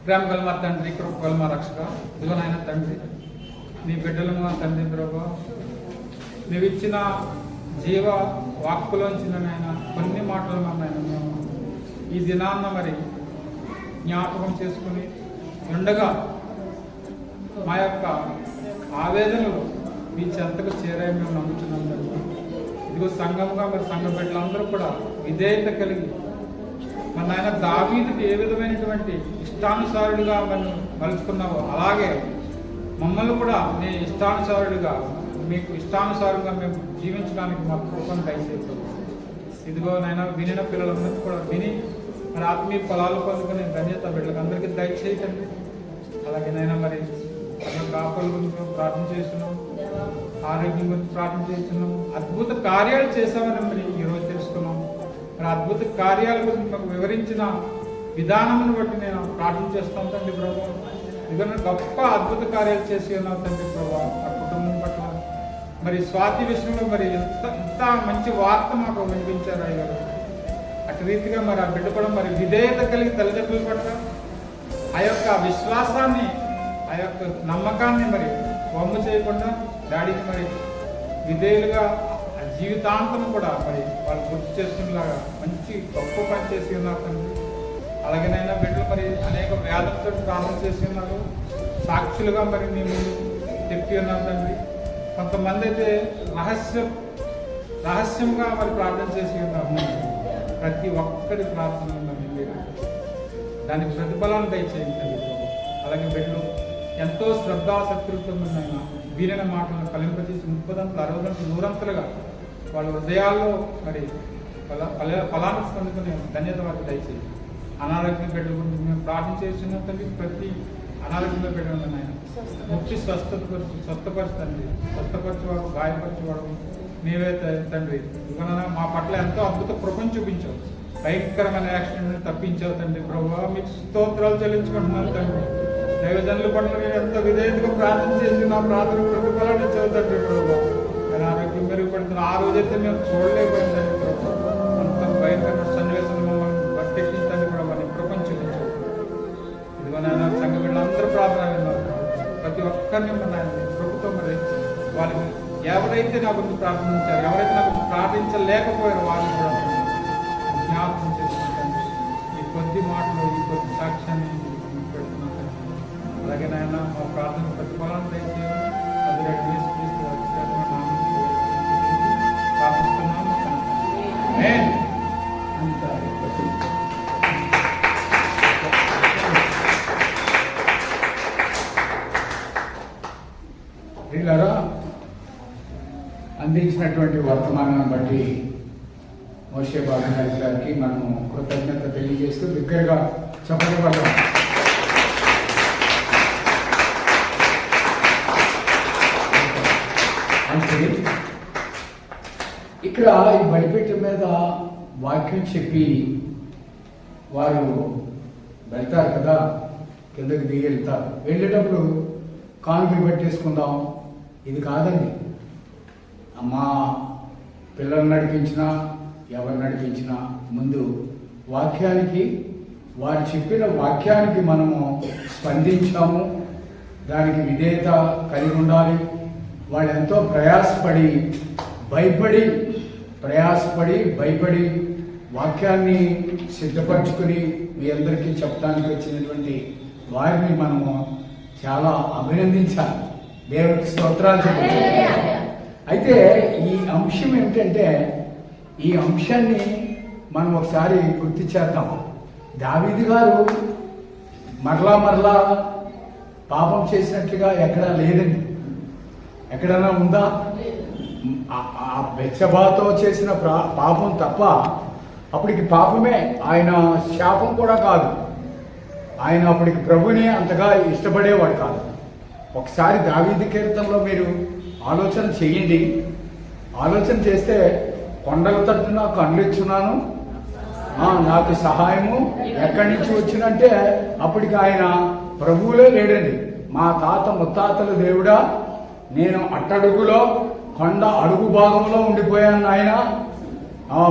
ప్రేమ గల మా తండ్రి, కృప గల మా రక్షక, ఇదిగో నాయన తండ్రి, నీ బిడ్డలు మా తండ్రి ప్రభు, నువ్వు ఇచ్చిన జీవ వాక్కులోంచి నాయన కొన్ని మాటలు నాయన మేము ఈ దినాన్న మరి జ్ఞాపకం చేసుకుని ఉండగా మా యొక్క ఆవేదనలు మీ చెంతకు చేరాయి మేము నమ్ముతున్నాం తండ్రి. ఇదిగో సంఘంగా మరి సంఘ బిడ్డలందరూ కూడా విధేయత కలిగి మన నాయన దావీదుకి ఏ విధమైనటువంటి ఇష్టానుసారుడిగా మనం మలుచుకున్నావో అలాగే మమ్మల్ని కూడా నీ ఇష్టానుసారుడిగా మీకు ఇష్టానుసారంగా మేము జీవించడానికి మాకు కృపను దయచేస్తాం. ఇదిగో నాయన వినిన పిల్లలందరికీ కూడా విని మరి ఆత్మీయ ఫలాలు పొందుకునే ధన్యత బిడ్డలకు అందరికీ దయచేయండి. అలాగే నైనా మరి కాపల గురించి ప్రార్థన చేస్తున్నాం, ఆరోగ్యం గురించి ప్రార్థన చేస్తున్నాం. అద్భుత కార్యాలు చేశామని మరి ఈరోజు తెలుసుకున్నాం. మరి అద్భుత కార్యాల గురించి మాకు వివరించిన విధానమును బట్టి నేను ప్రార్థన చేస్తాను తండ్రి ప్రభు. ఎందుకంటే గొప్ప అద్భుత కార్యాలు చేసి ఉన్నావు తండ్రి ప్రభు. ఆ కుటుంబం పట్ల మరి స్వాతి విషయంలో మరి ఎంత మంచి వార్త మాకు వినిపించారు అయ్యారు. అటు రీతిగా మరి ఆ బిడ్డ కూడా మరి విధేయత కలిగి తల్లిదండ్రుల పట్ల ఆ యొక్క విశ్వాసాన్ని, ఆ యొక్క నమ్మకాన్ని మరి వమ్ము చేయకుండా డాడీకి మరి విధేయులుగా జీవితాంతం కూడా మరి వాళ్ళు గుర్తు చేసుకునేలాగా మంచి గొప్ప పని చేసి ఉన్నారు తండ్రి. అలాగేనైనా బిడ్డలు మరి అనేక వ్యాధులతో ప్రార్థన చేసి ఉన్నారు. సాక్షులుగా మరి మేము చెప్పి ఉన్నారు తండ్రి. కొంతమంది అయితే రహస్యంగా మరి ప్రార్థన చేసి ఉన్నారు. ప్రతి ఒక్కరి ప్రార్థన ఉన్నది మీరు దానికి ప్రతిఫలాన్ని దయచేయండి తండ్రి. అలాగే బిడ్డలు ఎంతో శ్రద్ధాశక్తులతో ఆయన వీలైన మాటలను ఫలింపజేసి 30 100 వాళ్ళ హృదయాల్లో మరి ఫలాన్ని పొందుకునే ధన్యత వారికి దయచేసి. అనారోగ్య బిడ్డల గురించి మేము ప్రార్థన చేస్తున్న తండ్రి. ప్రతి అనారోగ్యంలో బిడ్డలు ఆయన ముఖ్య స్వస్థపరచండి. స్వస్థపరచేవాడు, గాయపరిచేవాడు మేమైతే తండ్రి. ఇవన్న మా పట్ల ఎంతో అద్భుత కృపను చూపించావు. భయంకరమైన యాక్సిడెంట్ తప్పించావు తండ్రి ప్రభు. మీకు స్తోత్రాలు చెల్లించుకుంటున్నాను తండ్రి. దైవజనుల పట్ల నేను ఎంతో విధేయతగా ప్రార్థన చేసి నా ప్రార్థన ప్రతిఫలాన్ని ఇచ్చావు తండ్రి ప్రభు. ఆయన ఆరోగ్యం మెరుగుపడుతున్న ఆ రోజైతే మేము చూడలేకపోయిందండి ప్రభు. అంత భయంకరమైన సన్నివేశం మమ్మల్ని బట్టెక్కించడానికి కూడా మన కృపను చూపించావు. ఇదిగో నాయన సంఘ బిడ్డలందరూ ప్రార్థన విన్నారు. ప్రతి ఒక్కరిని మన ప్రభుత్వం మరి వాళ్ళకి ఎవరైతే నా గురించి ప్రార్థించారు, ఎవరైతే నా గురించి ప్రార్థించలేకపోయారో వాళ్ళని కూడా జ్ఞాపకం చేసుకుంటాను. ఈ కొద్ది మాటలు, ఈ కొద్ది సాక్ష్యాన్ని పెడుతున్నాను. అలాగే నాయన మా ప్రార్థన ప్రతిఫలాన్ని దయచేయాలి. అది ప్రార్థిస్తున్నాము. వీళ్ళరా అందించినటువంటి వర్తమానాన్ని బట్టి మోషే బాబునాథ్ గారికి మనము కృతజ్ఞత తెలియజేస్తూ దగ్గరగా చెప్పగలం. అంటే ఇక్కడ ఈ బలిపీఠం మీద వాక్యం చెప్పి వారు వెళ్తారు కదా, కిందకి దిగి వెళ్తారు. వెళ్ళేటప్పుడు కానుకలు పెట్టేసుకుందాం ఇది కాదండి. మా పిల్లలు నడిపించినా ఎవరు నడిపించినా ముందు వాక్యానికి, వారు చెప్పిన వాక్యానికి మనము స్పందించాము, దానికి విధేయత కలిగి ఉండాలి. వాళ్ళు ఎంతో భయపడి వాక్యాన్ని సిద్ధపరచుకుని మీ అందరికీ చెప్పడానికి వచ్చినటువంటి వారిని మనము చాలా అభినందించాలి. దేవుడికి స్తోత్రాలు చెప్పాలి. అయితే ఈ అంశం ఏమిటంటే, ఈ అంశాన్ని మనం ఒకసారి గుర్తు చేద్దాం. దావీదు గారు మరలా పాపం చేసినట్లుగా ఎక్కడా లేదండి. ఎక్కడైనా ఉందా? ఆ బెత్షెబాతో చేసిన పాపం తప్ప అప్పటికి పాపమే, ఆయన శాపం కూడా కాదు. ఆయన అప్పటికి ప్రభుని అంతగా ఇష్టపడేవాడు కాదు. ఒకసారి దావీదు కీర్తనలో మీరు ఆలోచన చేయండి. ఆలోచన చేస్తే కొండల తట్టు నాకు కళ్ళిచ్చున్నాను, నాకు సహాయము ఎక్కడి నుంచి వచ్చినంటే అప్పటికి ఆయన ప్రభువులే లేడండి. మా తాత ముత్తాతల దేవుడా, నేను అట్టడుగులో కొండ అడుగు భాగంలో ఉండిపోయాను ఆయన.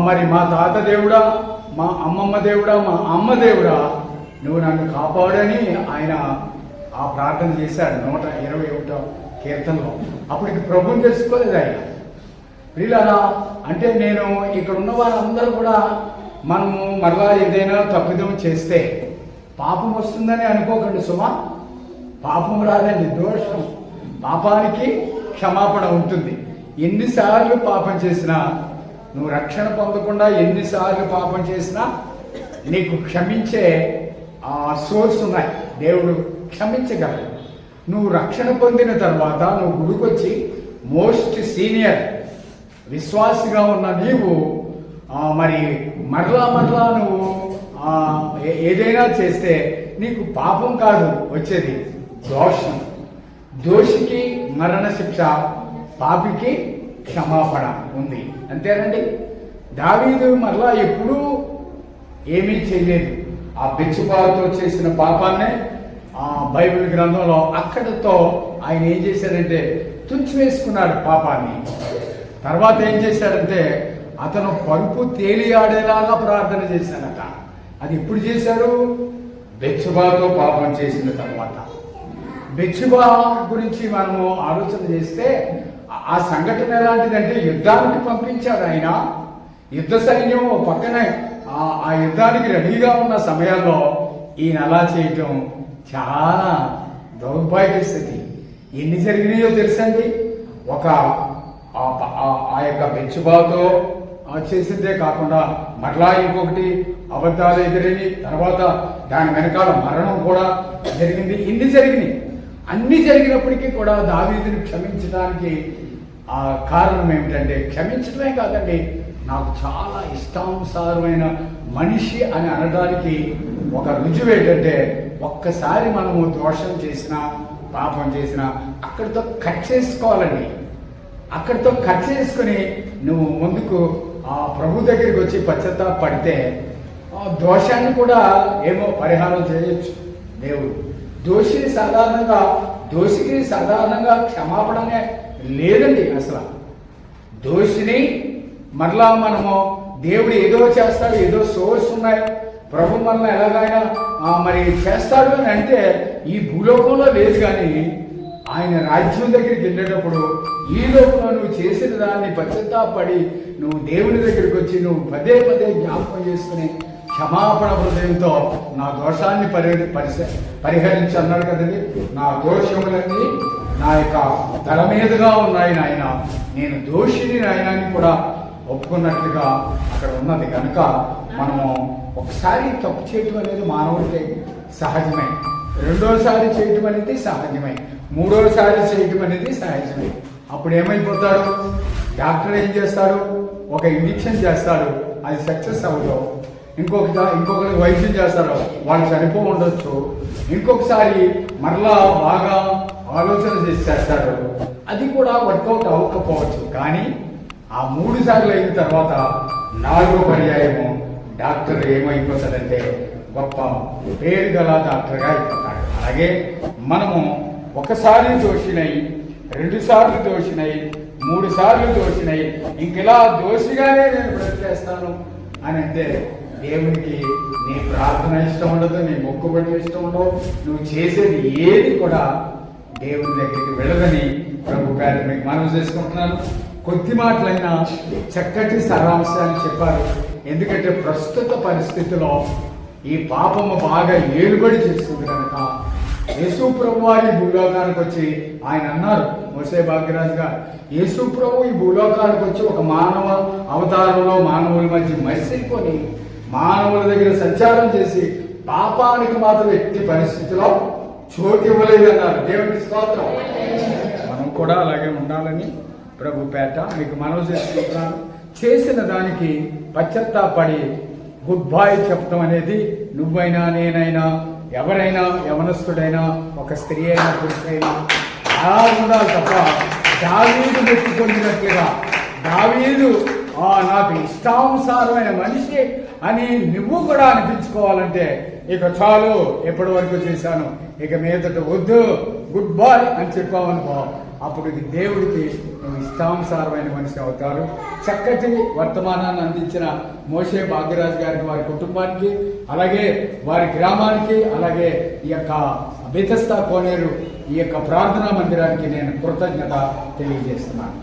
మరి మా తాత దేవుడా, మా అమ్మమ్మ దేవుడా, మా అమ్మ దేవుడా, నువ్వు నన్ను కాపాడని ఆయన ఆ ప్రార్థన చేశాడు 121వ కీర్తనలో. అప్పటికి ప్రభుని తెలుసుకోలేదు ఆయన. ప్రియులారా, అంటే నేను ఇక్కడ ఉన్న వారందరూ కూడా మనము మరలా ఏదైనా తప్పిదం చేస్తే పాపం వస్తుందని అనుకోకండి సుమా. పాపం రాదండి, దోషం. పాపానికి క్షమాపణ ఉంటుంది. ఎన్నిసార్లు పాపం చేసినా, నువ్వు రక్షణ పొందకుండా ఎన్నిసార్లు పాపం చేసినా నీకు క్షమించే సోర్స్ ఉన్నాయి. దేవుడు క్షమించగలడు. నువ్వు రక్షణ పొందిన తర్వాత నువ్వు గుడికొచ్చి మోస్ట్ సీనియర్ విశ్వాసిగా ఉన్న నీవు మరి మరలా నువ్వు ఏదైనా చేస్తే నీకు పాపం కాదు వచ్చేది, దోషం. దోషికి మరణ శిక్ష, పాపికి క్షమాపణ ఉంది. అంతేనండి. దావీదు మరలా ఎప్పుడూ ఏమీ చేయలేదు. ఆ బెత్షెబాతో చేసిన పాపాన్నే ఆ బైబిల్ గ్రంథంలో అక్కడితో ఆయన ఏం చేశాడంటే తుంచివేసుకున్నాడు పాపాన్ని. తర్వాత ఏం చేశాడంటే అతను పరుపు తేలియాడేలాగా ప్రార్థన చేశాడట. అది ఎప్పుడు చేశాడు? బెత్షెబాతో పాపం చేసిన తర్వాత. బెత్షెబా గురించి మనము ఆలోచన చేస్తే ఆ సంఘటన ఎలాంటిదంటే యుద్ధానికి పంపించాడు ఆయన. యుద్ధ సైన్యం పక్కనే ఆ యుద్ధానికి రెడీగా ఉన్న సమయాల్లో ఈయన అలా చేయటం చాలా దౌర్భాగ్య స్థితి. ఎన్ని జరిగినాయో తెలుసండి. ఒక ఆ యొక్క బెత్షెబాతో చేసిందే కాకుండా మరలా ఇంకొకటి అబద్ధాలు ఎదురని, తర్వాత దాని వెనకాల మరణం కూడా జరిగింది. ఇన్ని జరిగినాయి. అన్ని జరిగినప్పటికీ కూడా దావీదుని క్షమించడానికి ఆ కారణం ఏమిటంటే, క్షమించడమే కాదండి, నాకు చాలా ఇష్టానుసారమైన మనిషి అని అనడానికి ఒక రుజువు ఏంటంటే, ఒక్కసారి మనము దోషం చేసినా పాపం చేసినా అక్కడితో కట్ చేసుకోవాలండి. అక్కడితో కట్ చేసుకుని నువ్వు ముందుకు ఆ ప్రభు దగ్గరికి వచ్చి పశ్చాత్తాపడితే దోషాన్ని కూడా ఏమో పరిహారం చేయొచ్చు దేవుడు. దోషికి సాధారణంగా క్షమాపణనే లేదండి అసలు. దోషిని మరలా మనము దేవుడు ఏదో చేస్తాడు, ఏదో సోర్స్ ఉన్నాయి, ప్రభు మనల్ని ఎలాగైనా మరి చేస్తాడు అని అంటే ఈ భూలోకంలో లేదు. కానీ ఆయన రాజ్యం దగ్గరికి వెళ్ళేటప్పుడు ఈ లోకంలో నువ్వు చేసిన దాన్ని పశ్చాత్తాపడి నువ్వు దేవుని దగ్గరికి వచ్చి నువ్వు పదే పదే జ్ఞాపకం చేసుకుని క్షమాపణ హృదయంతో నా దోషాన్ని పరిహరించి అన్నాడు కదండి. నా దోషములన్నీ నా యొక్క తల మీదుగా ఉన్నాయి నాయన, నేను దోషిని నాయనాన్ని కూడా ఒప్పుకున్నట్లుగా అక్కడ ఉన్నది. కనుక మనము ఒకసారి తప్పు చేయటం అనేది మానవుడికి సహజమే, రెండోసారి చేయటం అనేది సహజమే, మూడోసారి చేయటం అనేది సహజమే. అప్పుడు ఏమైపోతాడు? డాక్టర్ ఏం చేస్తాడు? ఒక ఇంజెక్షన్ చేస్తాడు, అది సక్సెస్ అవ్వదు. ఇంకొకటి వైద్యం చేస్తారు, వాళ్ళు చనిపో ఉండొచ్చు. ఇంకొకసారి మరలా బాగా ఆలోచన చేసి చేస్తాడు, అది కూడా వర్కౌట్ అవ్వకపోవచ్చు. కానీ ఆ 3 సార్లు అయిన తర్వాత 4వ పర్యాయము డాక్టర్ ఏమైపోతాడంటే గొప్ప పేరు గల డాక్టర్గా అయిపోతాడు. అలాగే మనము ఒకసారి దోషినై, 2 సార్లు దోషినై, 3 సార్లు దోషినై, ఇంకెలా దోషిగానే నేను బ్రతికేస్తాను అని అంటే దేవునికి నీ ప్రార్థన ఇష్టం ఉండదు, నీ మొక్కుబడులు ఇష్టం ఉండవు, నువ్వు చేసేది ఏది కూడా దేవుని దగ్గరికి వెళ్ళదని ప్రభు పేర మీకు మనవి చేసుకుంటున్నాను. కొద్ది మాటలైనా చక్కటి సారాంశాన్ని చెప్పారు. ఎందుకంటే ప్రస్తుత పరిస్థితిలో ఈ పాపము బాగా ఏలుబడి చేస్తుంది కనుక యేసు ప్రభు వారి భూలోకానికి వచ్చి ఆయన అన్నారు, మోసే భాగ్యరాజు గారు, యేసు ప్రభు ఈ భూలోకానికి వచ్చి ఒక మానవ అవతారంలో మానవుల మధ్య మసికొని మానవుల దగ్గర సంచారం చేసి పాపానికి మాత్రం ఎట్టి పరిస్థితిలో చోటు ఇవ్వలేదన్నారు. దేవునికి స్తోత్రం. మనం కూడా అలాగే ఉండాలని ప్రభు పేట మీకు మనవి చేసుకుంటున్నాను. చేసిన దానికి పశ్చాత్తాపడి గుడ్ బై చెప్పడం అనేది నువ్వైనా నేనైనా ఎవరైనా యవనస్తుడైనా ఒక స్త్రీ అయినా పురుషుడైనా అలా ఉండాలి తప్ప దావీదు మెచ్చుకొందినట్లుగా దావీదు నాకు ఇష్టానుసారమైన మనిషి అని నువ్వు కూడా అనిపించుకోవాలంటే ఇక చాలు, ఎప్పటి వరకు చేశాను, ఇక మీదట వద్దు, గుడ్ బాయ్ అని చెప్పావనుకో, అప్పుడు దేవుడికి నువ్వు ఇష్టానుసారమైన మనిషి అవుతారు. చక్కటి వర్తమానాన్ని అందించిన మోషే భాగ్యరాజు గారికి, వారి కుటుంబానికి, అలాగే వారి గ్రామానికి, అలాగే ఈ యొక్క బెతెస్దా కోనేరు ఈ యొక్క ప్రార్థనా మందిరానికి నేను కృతజ్ఞత తెలియజేస్తున్నాను.